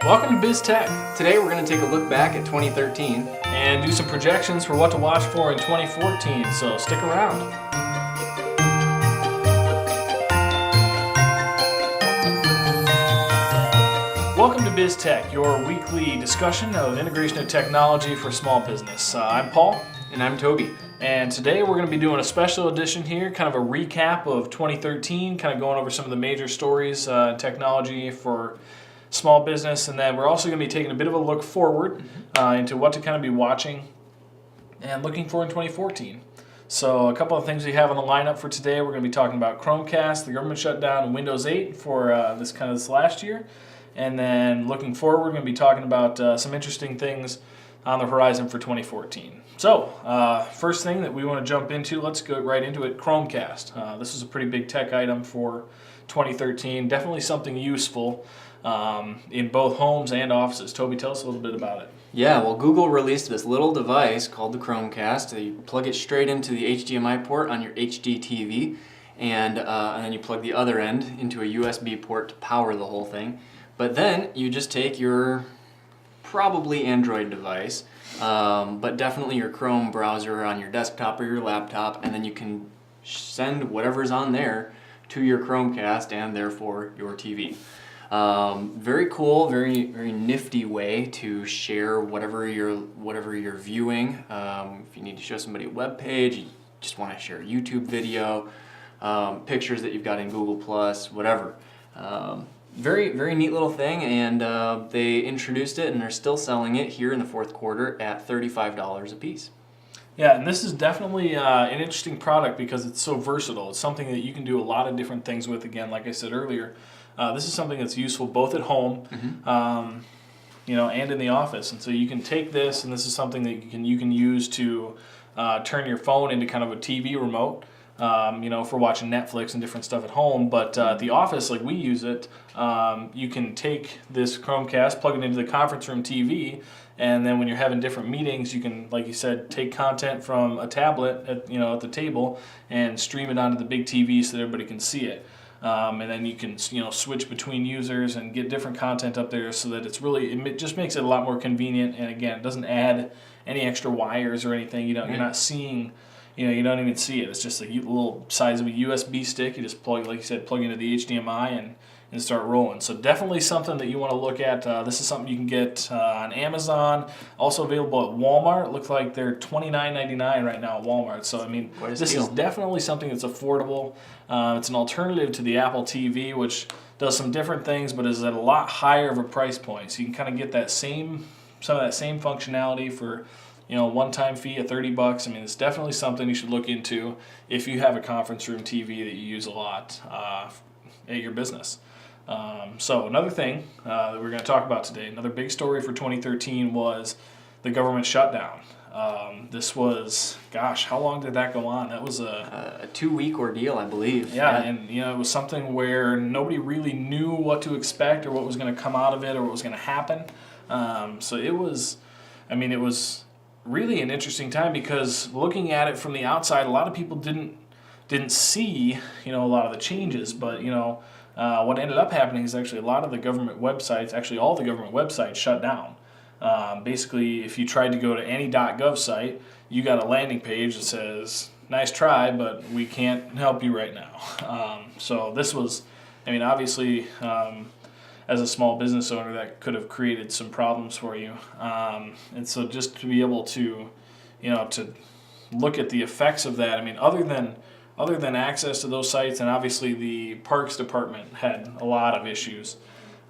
Welcome to BizTech. Today we're going to take a look back at 2013 and do some projections for what to watch for in 2014, so stick around. Welcome to BizTech, your weekly discussion of integration of technology for small business. I'm Paul. And I'm Toby. And today we're going to be doing a special edition here, kind of a recap of 2013, kind of going over some of the major stories in technology for small business, and then we're also going to be taking a bit of a look forward into what to kind of be watching and looking for in 2014. So a couple of things we have on the lineup for today. We're going to be talking about Chromecast, the government shutdown, and Windows 8 for this last year. And then looking forward, we're going to be talking about some interesting things on the horizon for 2014. So first thing that we want to jump into, let's go right into it, Chromecast. This is a pretty big tech item for 2013, definitely something useful in both homes and offices. Toby, tell us a little bit about it. Yeah, well, Google released this little device called the Chromecast. You plug it straight into the HDMI port on your HD TV, and then you plug the other end into a USB port to power the whole thing. But then you just take your probably Android device, but definitely your Chrome browser on your desktop or your laptop, and then you can send whatever's on there to your Chromecast and therefore your TV. Very cool, very nifty way to share whatever you're viewing. If you need to show somebody a web page, you just want to share a YouTube video, pictures that you've got in Google Plus, whatever. Very neat little thing, and they introduced it and they're still selling it here in the fourth quarter at $35 a piece. Yeah, and this is definitely an interesting product because it's so versatile. It's something that you can do a lot of different things with. Again, like I said earlier, this is something that's useful both at home, and in the office. And so you can take this, and this is something that you can use to turn your phone into kind of a TV remote. For watching Netflix and different stuff at home. But at the office, like we use it, you can take this Chromecast, plug it into the conference room TV, and then when you're having different meetings, you can, like you said, take content from a tablet at the table and stream it onto the big TV so that everybody can see it. And then you can switch between users and get different content up there so that it just makes it a lot more convenient. And again, it doesn't add any extra wires or anything. You're not seeing. You don't even see it. It's just a little size of a USB stick. You just plug into the HDMI and start rolling. So definitely something that you want to look at. This is something you can get on Amazon. Also available at Walmart. It looks like they're $29.99 right now at Walmart. So this is definitely something that's affordable. It's an alternative to the Apple TV, which does some different things, but is at a lot higher of a price point. So you can kind of get some of that same functionality for one-time fee of $30. It's definitely something you should look into if you have a conference room TV that you use a lot at your business. So another thing that we're going to talk about today, another big story for 2013 was the government shutdown. This was, how long did that go on? That was a 2-week ordeal, I believe. Yeah, and it was something where nobody really knew what to expect or what was going to come out of it or what was going to happen. So it was really an interesting time because looking at it from the outside, a lot of people didn't see a lot of the changes, but what ended up happening is actually a lot of the government websites, actually all the government websites, shut down. Basically, if you tried to go to any .gov site, you got a landing page that says, "Nice try, but we can't help you right now." So this was, obviously. As a small business owner, that could have created some problems for you. And so just to be able to, to look at the effects of that, other than access to those sites, and obviously the Parks Department had a lot of issues.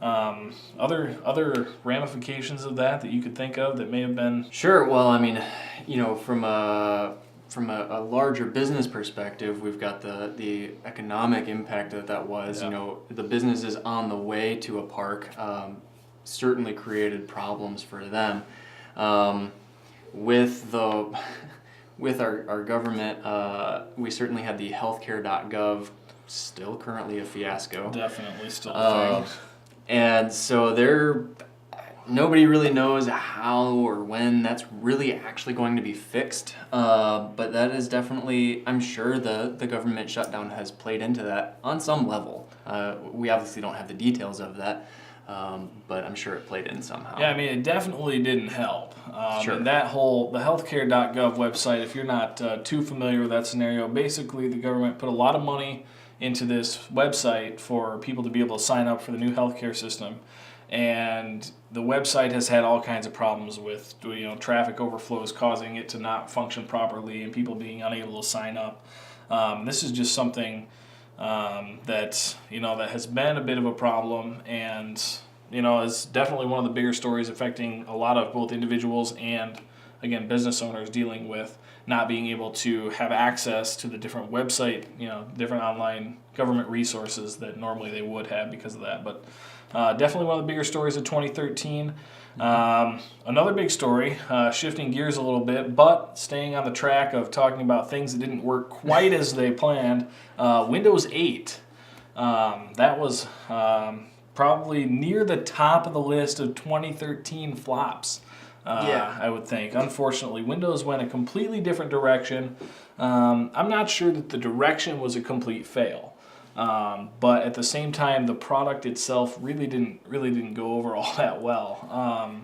Other ramifications of that you could think of that may have been... Sure, well, from a larger business perspective, we've got the economic impact that was. Yeah. The businesses on the way to a park certainly created problems for them. With our government, we certainly had the healthcare.gov, still currently a fiasco. Definitely still a thing. And so nobody really knows how or when that's really actually going to be fixed, but that is definitely, I'm sure the government shutdown has played into that on some level. We obviously don't have the details of that, but I'm sure it played in somehow. Yeah, I mean, it definitely didn't help. Sure. And the healthcare.gov website, if you're not too familiar with that scenario, basically the government put a lot of money into this website for people to be able to sign up for the new healthcare system. And the website has had all kinds of problems with, traffic overflows causing it to not function properly and people being unable to sign up. This is just something that has been a bit of a problem, and is definitely one of the bigger stories affecting a lot of both individuals and, again, business owners dealing with not being able to have access to the different website, different online government resources that normally they would have because of that. But definitely one of the bigger stories of 2013. Another big story, shifting gears a little bit, but staying on the track of talking about things that didn't work quite as they planned. Windows 8. That was probably near the top of the list of 2013 flops. I would think. Unfortunately, Windows went a completely different direction. I'm not sure that the direction was a complete fail, but at the same time, the product itself really didn't go over all that well.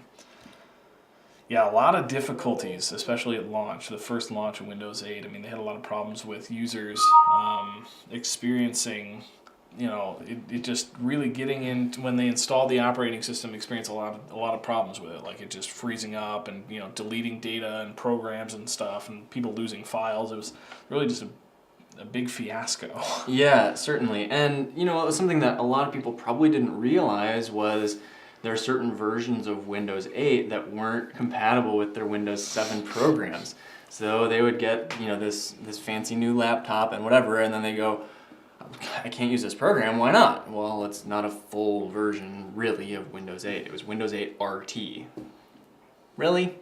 A lot of difficulties, especially at launch, the first launch of Windows 8. I mean, they had a lot of problems with users experiencing. It just really getting in when they installed the operating system, experienced a lot of problems with it, like it just freezing up and deleting data and programs and stuff, and people losing files. It was really just a big fiasco. Yeah, certainly. And something that a lot of people probably didn't realize was there are certain versions of Windows 8 that weren't compatible with their Windows 7 programs. So they would get this fancy new laptop and whatever, and then they go, I can't use this program, why not? Well, it's not a full version, really, of Windows 8. It was Windows 8 RT. Really?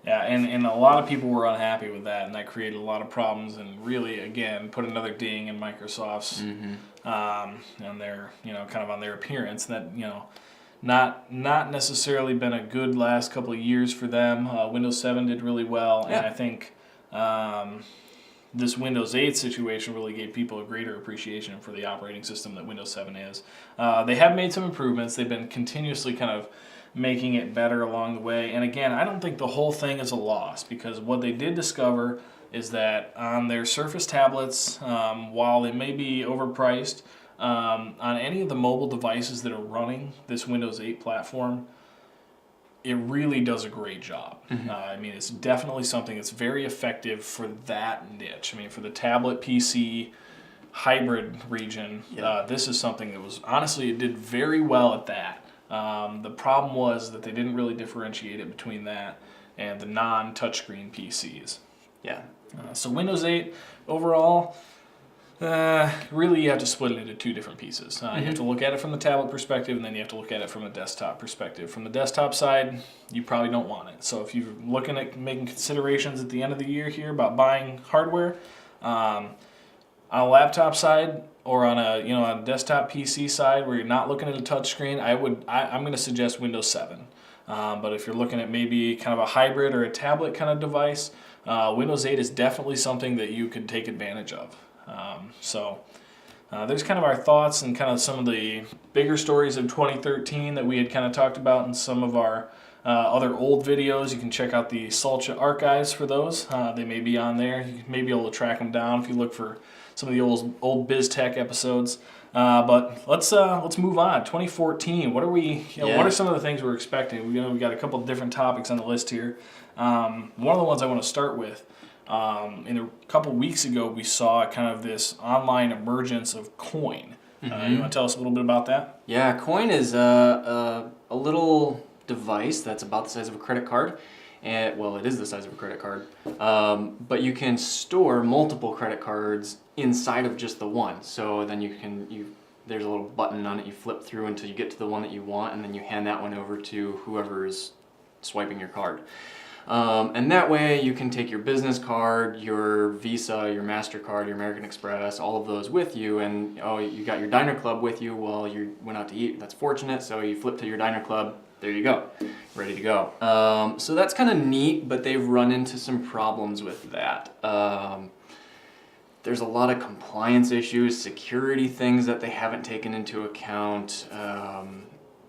Yeah, and a lot of people were unhappy with that, and that created a lot of problems, and really, again, put another ding in Microsoft's, and their, kind of on their appearance, that, not necessarily been a good last couple of years for them. Windows 7 did really well, and I think this Windows 8 situation really gave people a greater appreciation for the operating system that Windows 7 is. They have made some improvements. They've been continuously kind of making it better along the way. And again, I don't think the whole thing is a loss, because what they did discover is that on their Surface tablets, while they may be overpriced, on any of the mobile devices that are running this Windows 8 platform, it really does a great job. I mean, it's definitely something that's very effective for that niche. I mean, for the tablet PC hybrid region, this is something that was, honestly, it did very well at that. The problem was that they didn't really differentiate it between that and the non-touchscreen PCs. Yeah. So Windows 8 overall, really you have to split it into two different pieces. You have to look at it from the tablet perspective, and then you have to look at it from a desktop perspective. From the desktop side, you probably don't want it. So if you're looking at making considerations at the end of the year here about buying hardware, on a laptop side or on a desktop PC side where you're not looking at a touchscreen, I'm going to suggest Windows 7. But if you're looking at maybe kind of a hybrid or a tablet kind of device, Windows 8 is definitely something that you could take advantage of. There's kind of our thoughts and kind of some of the bigger stories of 2013 that we had kind of talked about in some of our other old videos. You can check out the Salcha archives for those. They may be on there. You may be able to track them down if you look for some of the old BizTech episodes. But let's move on. 2014. What are some of the things we're expecting? We got a couple of different topics on the list here. One of the ones I want to start with. In a couple weeks ago, we saw kind of this online emergence of Coin. You want to tell us a little bit about that? Yeah, Coin is a little device that's about the size of a credit card. And, well, it is the size of a credit card. But you can store multiple credit cards inside of just the one. So then there's a little button on it. You flip through until you get to the one that you want, and then you hand that one over to whoever is swiping your card. And that way you can take your business card, your Visa, your MasterCard, your American Express, all of those with you, and you got your Diner Club with you while you went out to eat. That's fortunate, so you flip to your Diner Club, there you go, ready to go. So that's kind of neat, but they've run into some problems with that. There's a lot of compliance issues, security things that they haven't taken into account.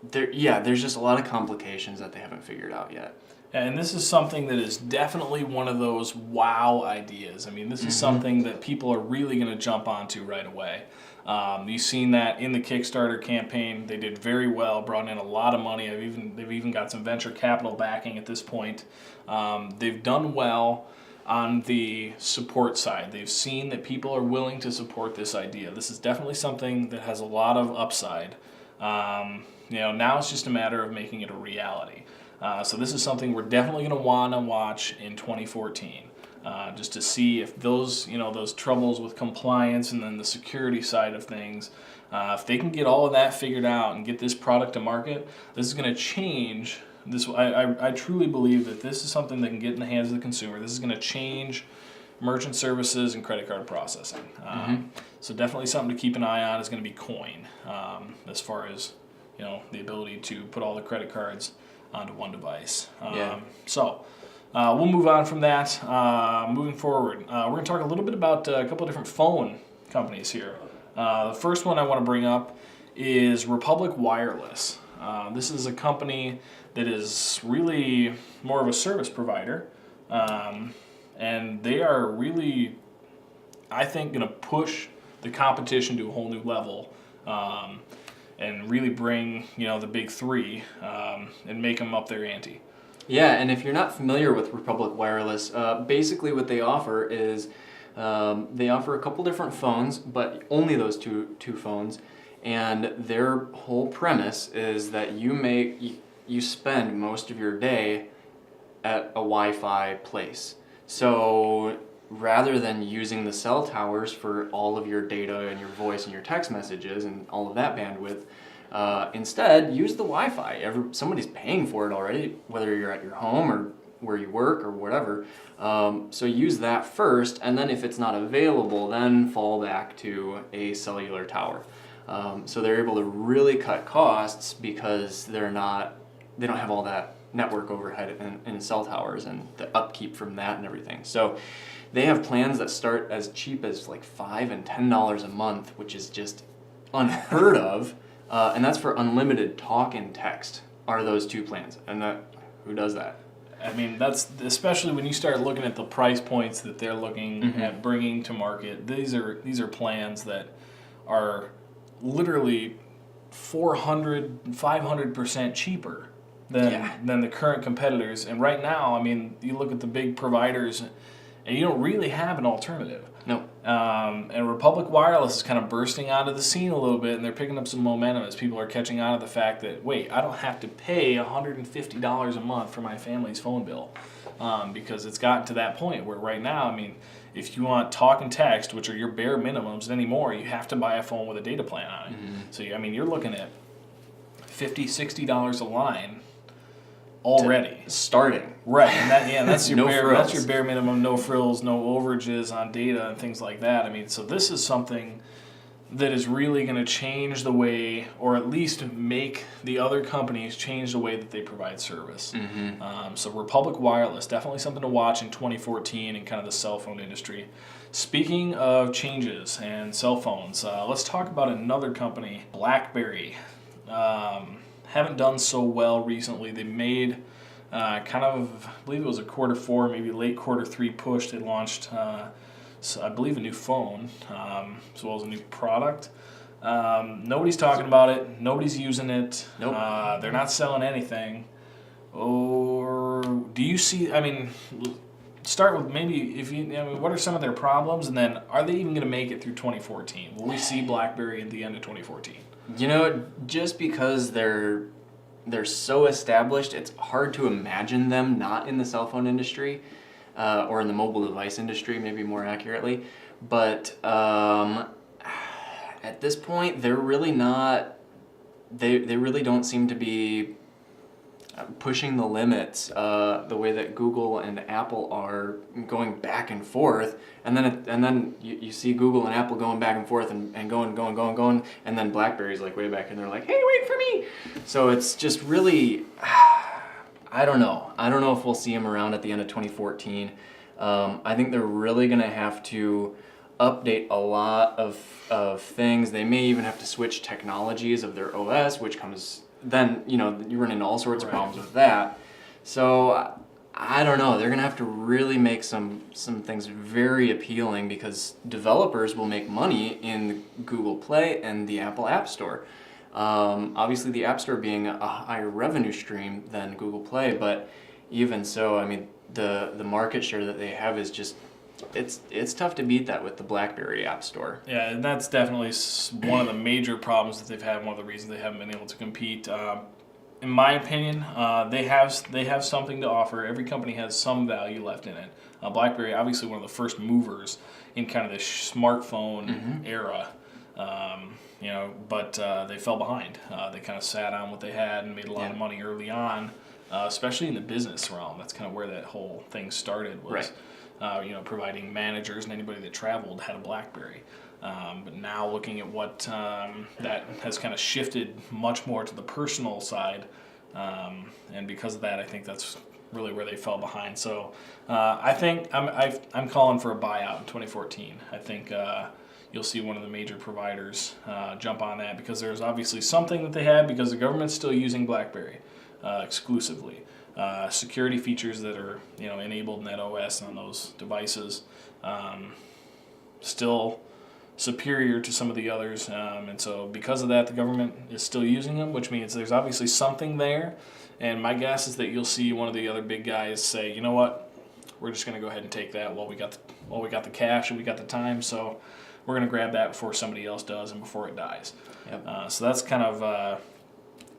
there's just a lot of complications that they haven't figured out yet. And this is something that is definitely one of those wow ideas. I mean, this is something that people are really going to jump onto right away. You've seen that in the Kickstarter campaign. They did very well, brought in a lot of money. They've even got some venture capital backing at this point. They've done well on the support side. They've seen that people are willing to support this idea. This is definitely something that has a lot of upside. Now it's just a matter of making it a reality. So this is something we're definitely going to want to watch in 2014, just to see if those troubles with compliance and then the security side of things, if they can get all of that figured out and get this product to market, this is going to change. I truly believe that this is something that can get in the hands of the consumer. This is going to change merchant services and credit card processing. So definitely something to keep an eye on is going to be Coin, as far as the ability to put all the credit cards onto one device. So we'll move on from that. Moving forward, we're going to talk a little bit about a couple of different phone companies here. The first one I want to bring up is Republic Wireless. This is a company that is really more of a service provider, and they are really, I think, going to push the competition to a whole new level. And really bring the big three and make them up their ante. Yeah, and if you're not familiar with Republic Wireless, basically what they offer is they offer a couple different phones, but only those two phones. And their whole premise is that you spend most of your day at a Wi-Fi place. So rather than using the cell towers for all of your data and your voice and your text messages and all of that bandwidth, instead use the Wi-Fi. Somebody's paying for it already, whether you're at your home or where you work or whatever. So use that first, and then if it's not available, then fall back to a cellular tower. So they're able to really cut costs because they don't have all that network overhead in cell towers and the upkeep from that and everything. So they have plans that start as cheap as like $5 and $10 a month, which is just unheard of. And that's for unlimited talk and text are those two plans. And who does that? I mean, that's especially when you start looking at the price points that they're looking at bringing to market. These are plans that are literally 500% cheaper than the current competitors. And right now, I mean, you look at the big providers, and you don't really have an alternative. No. And Republic Wireless is kind of bursting onto the scene a little bit, and they're picking up some momentum as people are catching on to the fact that, wait, I don't have to pay $150 a month for my family's phone bill, because it's gotten to that point where right now, I mean, if you want talk and text, which are your bare minimums anymore, you have to buy a phone with a data plan on it. So, I mean, you're looking at $50, $60 a line already. Starting. Right, and that's your frills. That's your bare minimum, no frills, no overages on data and things like that. I mean, so this is something that is really going to change the way, or at least make the other companies change the way that they provide service. So Republic Wireless, definitely something to watch in 2014 in kind of the cell phone industry. Speaking of changes and cell phones, let's talk about another company, BlackBerry. Haven't done so well recently. They made kind of, I believe it was a Q4, maybe late Q3 push. They launched, I believe, a new phone, as well as a new product. Nobody's talking about it. Nobody's using it. Nope. They're not selling anything. Or do you see, I mean, start with maybe, what are some of their problems? And then are they even going to make it through 2014? Will we see BlackBerry at the end of 2014? Just because they're so established, it's hard to imagine them not in the cell phone industry, or in the mobile device industry, maybe more accurately. But at this point, they're really not. They really don't seem to be pushing the limits the way that Google and Apple are going back and forth, and then you see Google and Apple going back and forth and going, and then BlackBerry's like way back and they're like, hey, wait for me. So it's just really, I don't know if we'll see them around at the end of 2014. I think they're really going to have to update a lot of things. They may even have to switch technologies of their OS, which comes then you run into all sorts of problems with that. So I don't know. They're gonna have to really make some things very appealing, because developers will make money in Google Play and the Apple App Store. Obviously, the App Store being a higher revenue stream than Google Play, but even so, I mean, the market share that they have is just, it's tough to beat that with the BlackBerry App Store. Yeah, and that's definitely one of the major problems that they've had. One of the reasons they haven't been able to compete. In my opinion, they have something to offer. Every company has some value left in it. BlackBerry, obviously one of the first movers in kind of this smartphone era. But they fell behind. They kind of sat on what they had and made a lot of money early on, especially in the business realm. That's kind of where that whole thing started, was providing managers and anybody that traveled had a BlackBerry. But now looking at what that has kind of shifted much more to the personal side, and because of that, I think that's really where they fell behind. So I think I'm calling for a buyout in 2014. I think you'll see one of the major providers jump on that, because there's obviously something that they had, because the government's still using BlackBerry exclusively. Security features that are enabled in that OS on those devices still superior to some of the others, and so because of that, the government is still using them, which means there's obviously something there. And my guess is that you'll see one of the other big guys say, you know what, we're just going to go ahead and take that while we got the cash and we got the time, so we're going to grab that before somebody else does and before it dies. Yep. So that's kind of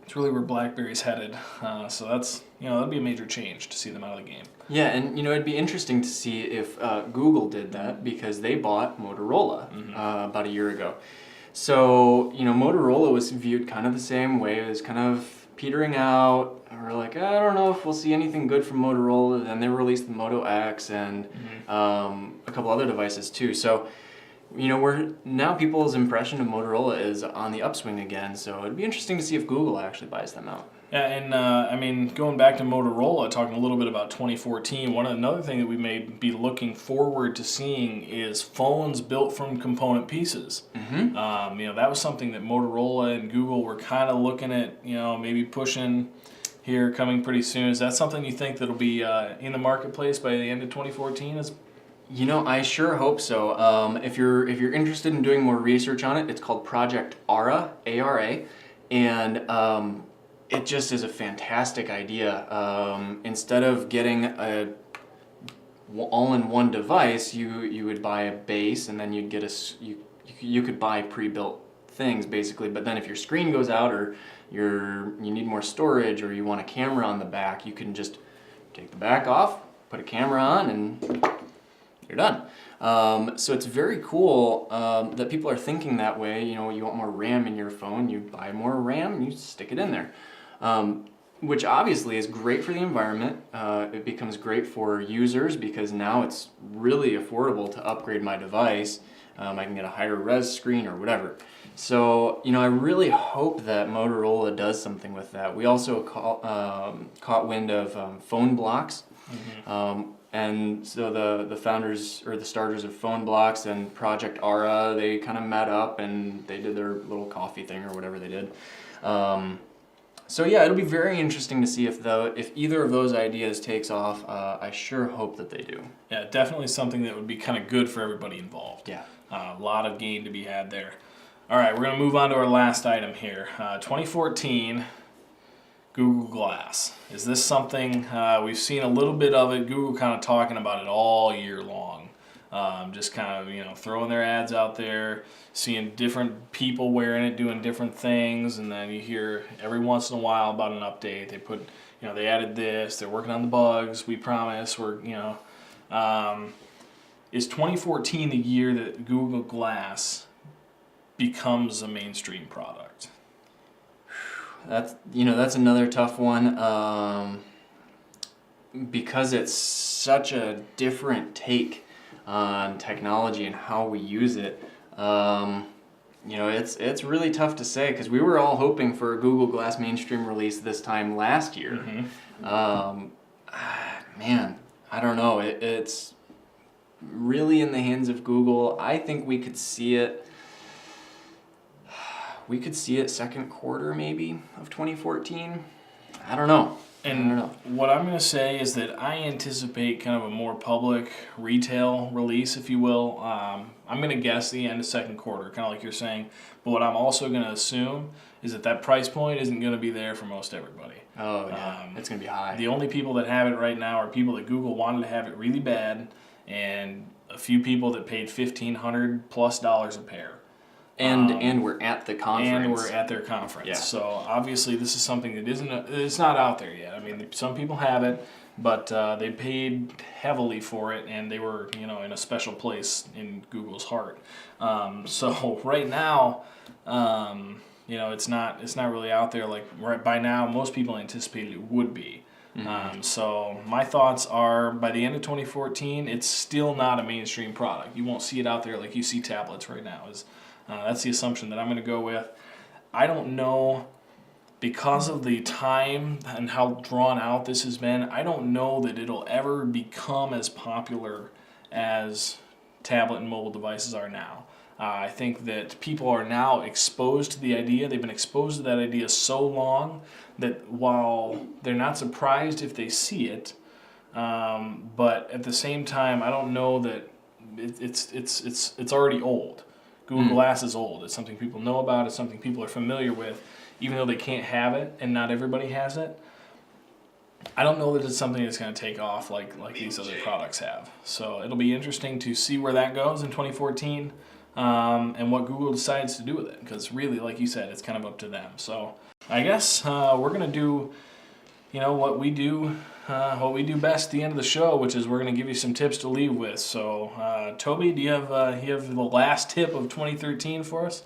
it's really where BlackBerry's headed. So that's that'll be a major change to see them out of the game. Yeah, and it'd be interesting to see if Google did that, because they bought Motorola about a year ago. So Motorola was viewed kind of the same way. It was kind of petering out. We're like, I don't know if we'll see anything good from Motorola. Then they released the Moto X and a couple other devices too. So now people's impression of Motorola is on the upswing again. So it'd be interesting to see if Google actually buys them out. Yeah, and going back to Motorola, talking a little bit about 2014, another thing that we may be looking forward to seeing is phones built from component pieces. That was something that Motorola and Google were kind of looking at, maybe pushing here, coming pretty soon. Is that something you think that'll be in the marketplace by the end of 2014? I sure hope so. If you're interested in doing more research on it, it's called Project ARA, A-R-A, and it just is a fantastic idea. Instead of getting a all-in-one device, you would buy a base, and then you'd get you could buy pre-built things basically. But then if your screen goes out, or you need more storage, or you want a camera on the back, you can just take the back off, put a camera on, and you're done. So it's very cool that people are thinking that way. You want more RAM in your phone, you buy more RAM and you stick it in there. Which obviously is great for the environment. It becomes great for users, because now it's really affordable to upgrade my device. I can get a higher res screen or whatever. So, I really hope that Motorola does something with that. We also caught wind of phone blocks. And so the founders, or the starters of Phone Blocks and Project ARA, they kind of met up and they did their little coffee thing or whatever they did. So yeah, it'll be very interesting to see if either of those ideas takes off. I sure hope that they do. Yeah, definitely something that would be kind of good for everybody involved. Yeah. A lot of gain to be had there. All right, we're going to move on to our last item here. 2014, Google Glass. Is this something, we've seen a little bit of it, Google kind of talking about it all year long. Just kind of, throwing their ads out there, seeing different people wearing it, doing different things, and then you hear every once in a while about an update. They put, they added this, they're working on the bugs, we promise, is 2014 the year that Google Glass becomes a mainstream product? That's another tough one, because it's such a different take on technology and how we use it. It's really tough to say, because we were all hoping for a Google Glass mainstream release this time last year. Man, I don't know. It's really in the hands of Google. I think we could see it. we could see it second quarter maybe of 2014. I don't know. And what I'm going to say is that I anticipate kind of a more public retail release, if you will. I'm going to guess the end of second quarter, kind of like you're saying. But what I'm also going to assume is that price point isn't going to be there for most everybody. Oh, yeah. It's going to be high. The only people that have it right now are people that Google wanted to have it really bad, and a few people that paid $1,500+ a pair. And we're at the conference. And we're at their conference. Yeah. So obviously this is something that it's not out there yet. I mean, some people have it, but they paid heavily for it, and they were, in a special place in Google's heart. So right now, it's not really out there like right by now. Most people anticipated it would be. So my thoughts are by the end of 2014, it's still not a mainstream product. You won't see it out there like you see tablets right now. That's the assumption that I'm going to go with. I don't know, because of the time and how drawn out this has been, I don't know that it'll ever become as popular as tablet and mobile devices are now. I think that people are now exposed to the idea. They've been exposed to that idea so long that while they're not surprised if they see it, but at the same time, I don't know that it's already old. Google Glass is old. It's something people know about. It's something people are familiar with, even though they can't have it, and not everybody has it. I don't know that it's something that's going to take off like these other products have. So it'll be interesting to see where that goes in 2014, and what Google decides to do with it. Because really, like you said, it's kind of up to them. So I guess we're going to do, what we do best at the end of the show, which is we're going to give you some tips to leave with. So, Toby, do you have the last tip of 2013 for us?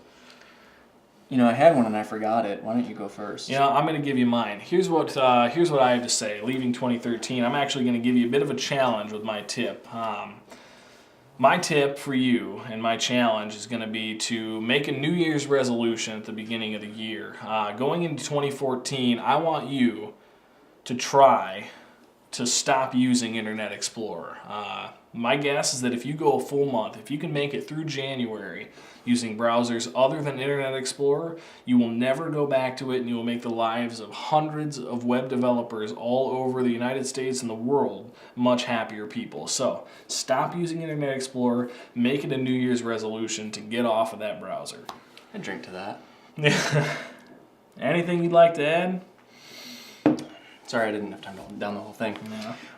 I had one and I forgot it. Why don't you go first? I'm going to give you mine. Here's what I have to say. Leaving 2013, I'm actually going to give you a bit of a challenge with my tip. My tip for you and my challenge is going to be to make a New Year's resolution at the beginning of the year. Going into 2014, I want you to try to stop using Internet Explorer. My guess is that if you go a full month, if you can make it through January using browsers other than Internet Explorer, you will never go back to it, and you will make the lives of hundreds of web developers all over the United States and the world much happier people. So stop using Internet Explorer, make it a New Year's resolution to get off of that browser. I drink to that. Anything you'd like to add? Sorry, I didn't have time to hold down the whole thing.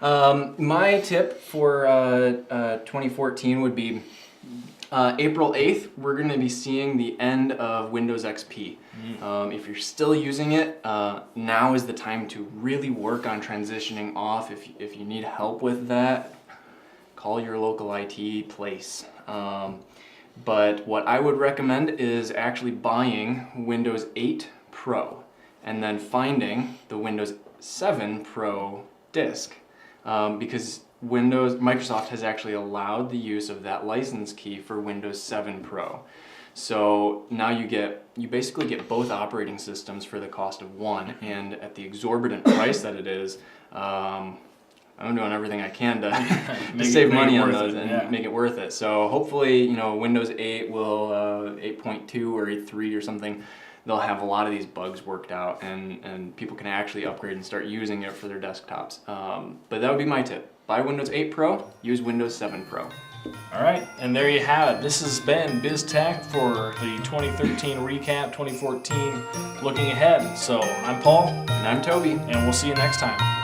Yeah. My tip for 2014 would be April 8th, we're going to be seeing the end of Windows XP. If you're still using it, now is the time to really work on transitioning off. If you need help with that, call your local IT place. But what I would recommend is actually buying Windows 8 Pro and then finding the Windows 7 Pro disk, because Microsoft has actually allowed the use of that license key for Windows 7 Pro. So now you basically get both operating systems for the cost of one, and at the exorbitant price that it is, I'm doing everything I can to save money on those and make it worth it. So hopefully, Windows 8 will 8.2 or 8.3 or something. They'll have a lot of these bugs worked out, and people can actually upgrade and start using it for their desktops. But that would be my tip. Buy Windows 8 Pro, use Windows 7 Pro. All right, and there you have it. This has been BizTech for the 2013 recap, 2014 looking ahead. So I'm Paul. And I'm Toby. And we'll see you next time.